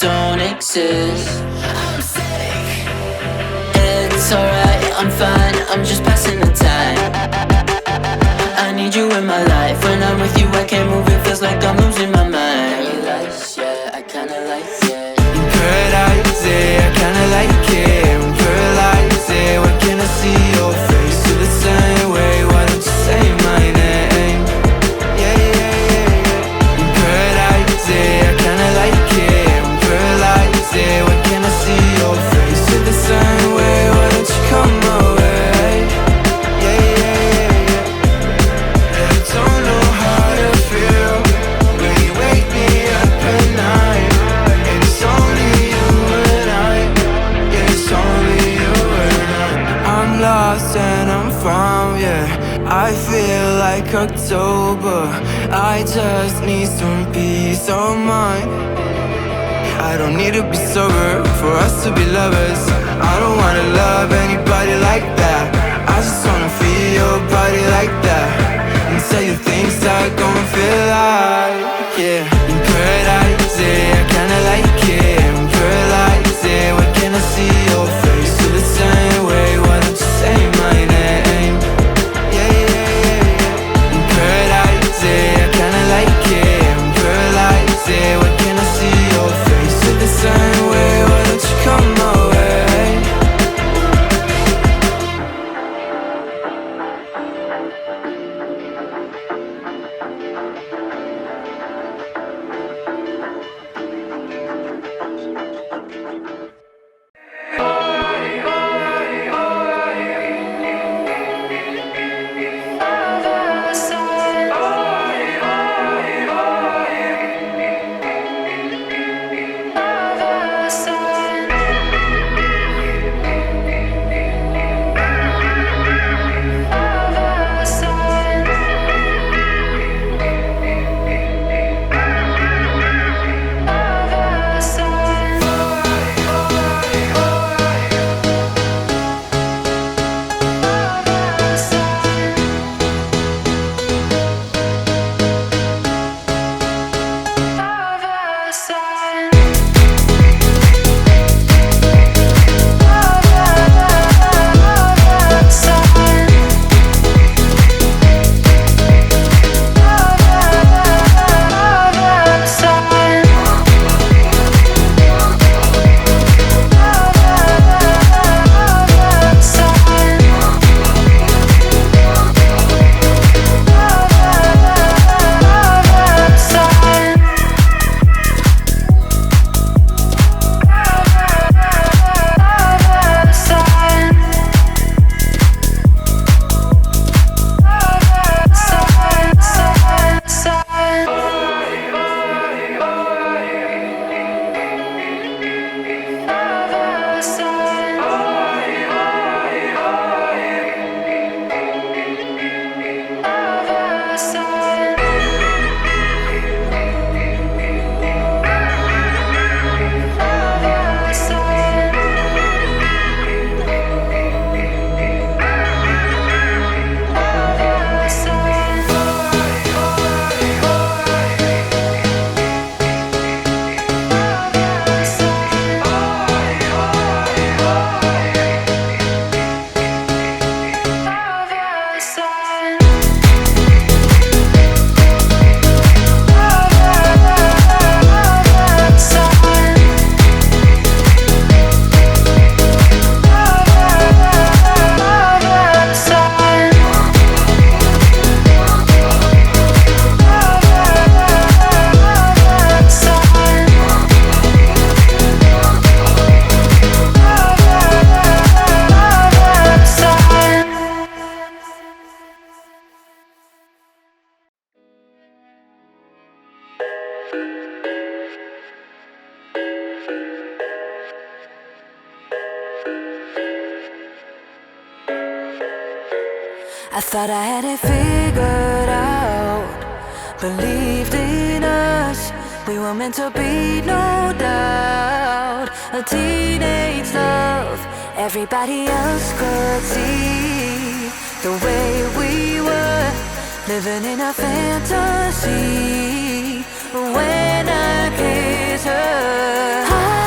don't exist. I'm sick. It's alright, I'm fine, I'm just passing the time. I need you in my life. When I'm with you I can't move, it feels like I'm losing my mind. Paradise, yeah, I kinda like it. In paradise, yeah, I kinda like it. In paradise, yeah, why can't I see your face? Feel the same way, why don't you say my name? Yeah, yeah, yeah, yeah. In paradise, yeah, I kinda like it. In paradise, yeah, why can't I see your face? Feel the same way, why don't you come my way? Yeah, yeah, yeah, yeah. I don't know how to feel when you wake me up at night. And it's only you and I. Yeah, it's only you and I. I'm lost and I'm found, yeah. I feel like October. I just need some peace of mind. I don't need to be sober for us to be lovers. I don't wanna love anybody like that. I just wanna feel your body like that. And tell you things that gon' feel like, yeah. In paradise, yeah, I kinda like it. In paradise, yeah, why can't I see your face? Feel the same way, why don't you say my name? Yeah, yeah, yeah, yeah. In paradise, yeah, I kinda like it. In paradise, yeah, why can't I see your face? Feel the same way, why don't you come my way? I thought I had it figured out, believed in us, we were meant to be, no doubt. A teenage love, everybody else could see the way we were, living in a fantasy. But when I kiss her,